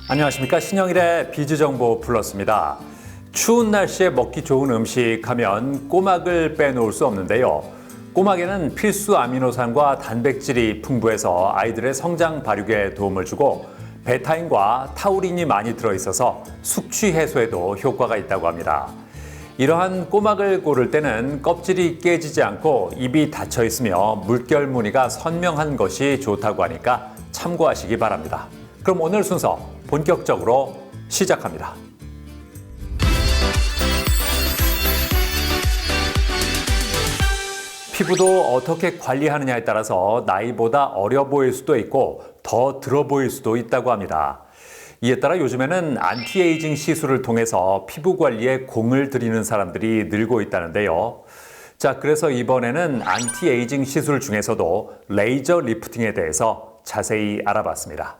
안녕하십니까. 신영일의 비즈정보 플러스입니다. 추운 날씨에 먹기 좋은 음식 하면 꼬막을 빼놓을 수 없는데요. 꼬막에는 필수 아미노산과 단백질이 풍부해서 아이들의 성장 발육에 도움을 주고 베타인과 타우린이 많이 들어있어서 숙취 해소에도 효과가 있다고 합니다. 이러한 꼬막을 고를 때는 껍질이 깨지지 않고 입이 닫혀 있으며 물결 무늬가 선명한 것이 좋다고 하니까 참고하시기 바랍니다. 그럼 오늘 순서 본격적으로 시작합니다. 피부도 어떻게 관리하느냐에 따라서 나이보다 어려 보일 수도 있고 더 들어 보일 수도 있다고 합니다. 이에 따라 요즘에는 안티에이징 시술을 통해서 피부 관리에 공을 들이는 사람들이 늘고 있다는데요. 자, 그래서 이번에는 안티에이징 시술 중에서도 레이저 리프팅에 대해서 자세히 알아봤습니다.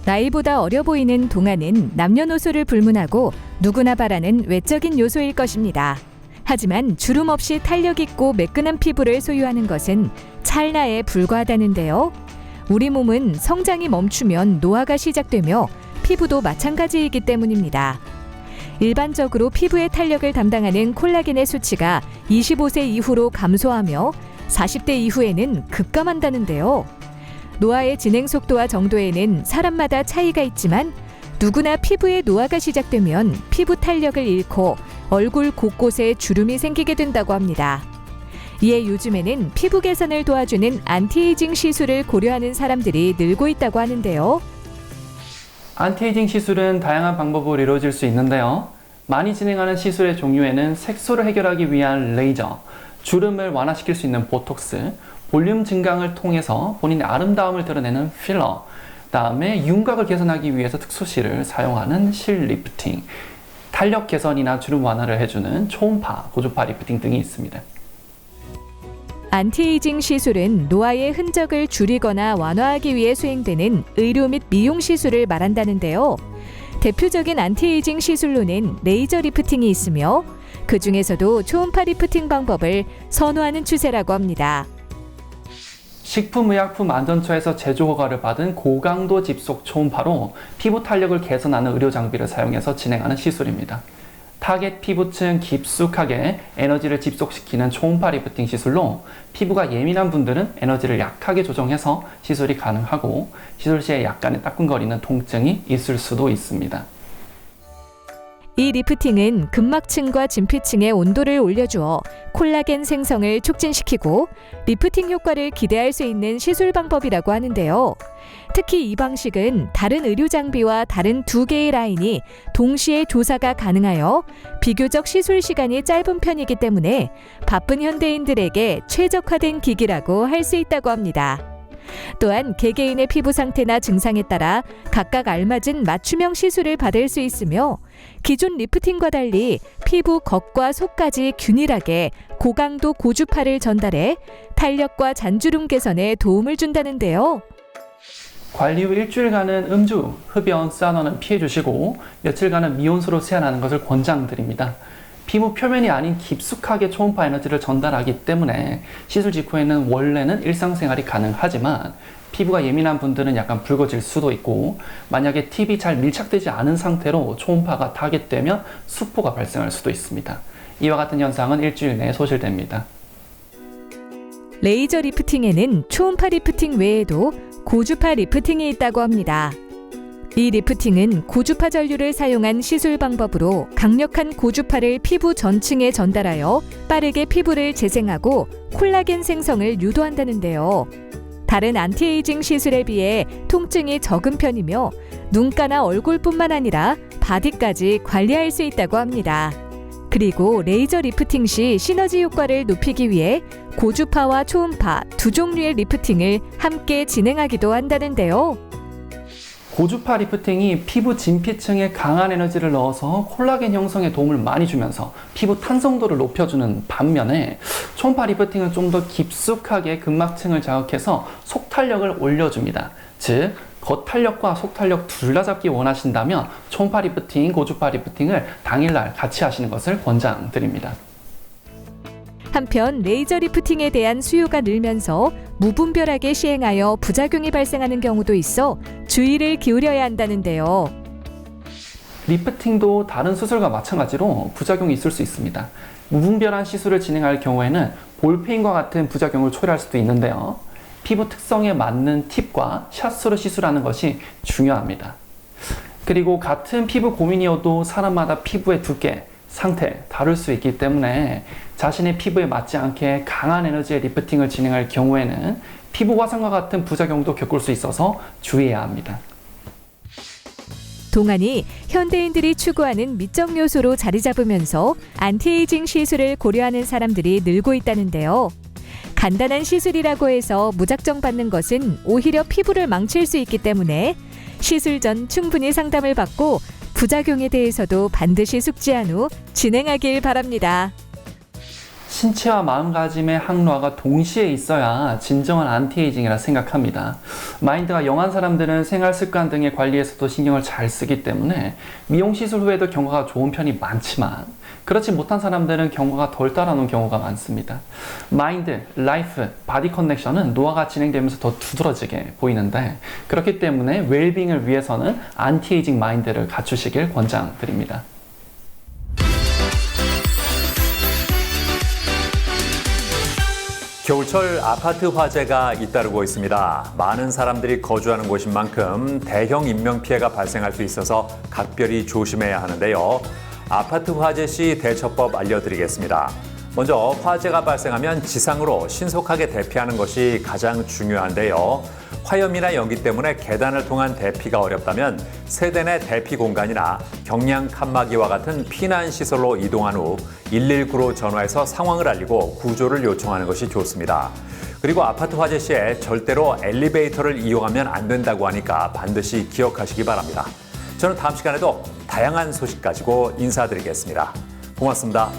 나이보다 어려 보이는 동안은 남녀노소를 불문하고 누구나 바라는 외적인 요소일 것입니다. 하지만 주름 없이 탄력 있고 매끈한 피부를 소유하는 것은 찰나에 불과하다는데요. 우리 몸은 성장이 멈추면 노화가 시작되며 피부도 마찬가지이기 때문입니다. 일반적으로 피부의 탄력을 담당하는 콜라겐의 수치가 25세 이후로 감소하며 40대 이후에는 급감한다는데요. 노화의 진행 속도와 정도에는 사람마다 차이가 있지만 누구나 피부의 노화가 시작되면 피부 탄력을 잃고 얼굴 곳곳에 주름이 생기게 된다고 합니다. 이에 요즘에는 피부 개선을 도와주는 안티에이징 시술을 고려하는 사람들이 늘고 있다고 하는데요. 안티에이징 시술은 다양한 방법으로 이루어질 수 있는데요. 많이 진행하는 시술의 종류에는 색소를 해결하기 위한 레이저, 주름을 완화시킬 수 있는 보톡스, 볼륨 증강을 통해서 본인의 아름다움을 드러내는 필러, 그다음에 윤곽을 개선하기 위해서 특수실을 사용하는 실 리프팅, 탄력 개선이나 주름 완화를 해주는 초음파, 고주파 리프팅 등이 있습니다. 안티에이징 시술은 노화의 흔적을 줄이거나 완화하기 위해 수행되는 의료 및 미용 시술을 말한다는데요. 대표적인 안티에이징 시술로는 레이저 리프팅이 있으며 그 중에서도 초음파 리프팅 방법을 선호하는 추세라고 합니다. 식품의약품안전처에서 제조 허가를 받은 고강도 집속 초음파로 피부 탄력을 개선하는 의료 장비를 사용해서 진행하는 시술입니다. 타겟 피부층 깊숙하게 에너지를 집속시키는 초음파 리프팅 시술로 피부가 예민한 분들은 에너지를 약하게 조정해서 시술이 가능하고 시술 시에 약간의 따끔거리는 통증이 있을 수도 있습니다. 이 리프팅은 근막층과 진피층의 온도를 올려주어 콜라겐 생성을 촉진시키고 리프팅 효과를 기대할 수 있는 시술 방법이라고 하는데요. 특히 이 방식은 다른 의료 장비와 다른 두 개의 라인이 동시에 조사가 가능하여 비교적 시술 시간이 짧은 편이기 때문에 바쁜 현대인들에게 최적화된 기기라고 할 수 있다고 합니다. 또한 개개인의 피부 상태나 증상에 따라 각각 알맞은 맞춤형 시술을 받을 수 있으며 기존 리프팅과 달리 피부 겉과 속까지 균일하게 고강도 고주파를 전달해 탄력과 잔주름 개선에 도움을 준다는데요. 관리 후 일주일간은 음주, 흡연, 사우나는 피해 주시고 며칠간은 미온수로 세안하는 것을 권장드립니다. 피부 표면이 아닌 깊숙하게 초음파 에너지를 전달하기 때문에 시술 직후에는 원래는 일상생활이 가능하지만 피부가 예민한 분들은 약간 붉어질 수도 있고 만약에 팁이 잘 밀착되지 않은 상태로 초음파가 타겟되면 수포가 발생할 수도 있습니다. 이와 같은 현상은 일주일 내에 소실됩니다. 레이저 리프팅에는 초음파 리프팅 외에도 고주파 리프팅이 있다고 합니다. 이 리프팅은 고주파 전류를 사용한 시술 방법으로 강력한 고주파를 피부 전층에 전달하여 빠르게 피부를 재생하고 콜라겐 생성을 유도한다는데요. 다른 안티에이징 시술에 비해 통증이 적은 편이며 눈가나 얼굴뿐만 아니라 바디까지 관리할 수 있다고 합니다. 그리고 레이저 리프팅 시 시너지 효과를 높이기 위해 고주파와 초음파 두 종류의 리프팅을 함께 진행하기도 한다는데요. 고주파 리프팅이 피부 진피층에 강한 에너지를 넣어서 콜라겐 형성에 도움을 많이 주면서 피부 탄성도를 높여주는 반면에 초음파 리프팅은 좀 더 깊숙하게 근막층을 자극해서 속탄력을 올려줍니다. 즉, 겉탄력과 속탄력 둘 다 잡기 원하신다면 초음파 리프팅, 고주파 리프팅을 당일날 같이 하시는 것을 권장드립니다. 한편 레이저 리프팅에 대한 수요가 늘면서 무분별하게 시행하여 부작용이 발생하는 경우도 있어 주의를 기울여야 한다는데요. 리프팅도 다른 수술과 마찬가지로 부작용이 있을 수 있습니다. 무분별한 시술을 진행할 경우에는 볼페인과 같은 부작용을 초래할 수도 있는데요. 피부 특성에 맞는 팁과 샷수로 시술하는 것이 중요합니다. 그리고 같은 피부 고민이어도 사람마다 피부의 두께, 상태 다를 수 있기 때문에 자신의 피부에 맞지 않게 강한 에너지의 리프팅을 진행할 경우에는 피부 화상과 같은 부작용도 겪을 수 있어서 주의해야 합니다. 동안이 현대인들이 추구하는 미적 요소로 자리 잡으면서 안티에이징 시술을 고려하는 사람들이 늘고 있다는데요. 간단한 시술이라고 해서 무작정 받는 것은 오히려 피부를 망칠 수 있기 때문에 시술 전 충분히 상담을 받고 부작용에 대해서도 반드시 숙지한 후 진행하길 바랍니다. 신체와 마음가짐의 항로화가 동시에 있어야 진정한 안티에이징이라 생각합니다. 마인드가 영한 사람들은 생활 습관 등의 관리에서도 신경을 잘 쓰기 때문에 미용 시술 후에도 경과가 좋은 편이 많지만 그렇지 못한 사람들은 경과가 덜 따라오는 경우가 많습니다. 마인드, 라이프, 바디 커넥션은 노화가 진행되면서 더 두드러지게 보이는데 그렇기 때문에 웰빙을 위해서는 안티에이징 마인드를 갖추시길 권장드립니다. 겨울철 아파트 화재가 잇따르고 있습니다. 많은 사람들이 거주하는 곳인 만큼 대형 인명피해가 발생할 수 있어서 각별히 조심해야 하는데요. 아파트 화재 시 대처법 알려드리겠습니다. 먼저 화재가 발생하면 지상으로 신속하게 대피하는 것이 가장 중요한데요. 화염이나 연기 때문에 계단을 통한 대피가 어렵다면 세대 내 대피 공간이나 경량 칸막이와 같은 피난시설로 이동한 후 119로 전화해서 상황을 알리고 구조를 요청하는 것이 좋습니다. 그리고 아파트 화재 시에 절대로 엘리베이터를 이용하면 안 된다고 하니까 반드시 기억하시기 바랍니다. 저는 다음 시간에도 다양한 소식 가지고 인사드리겠습니다. 고맙습니다.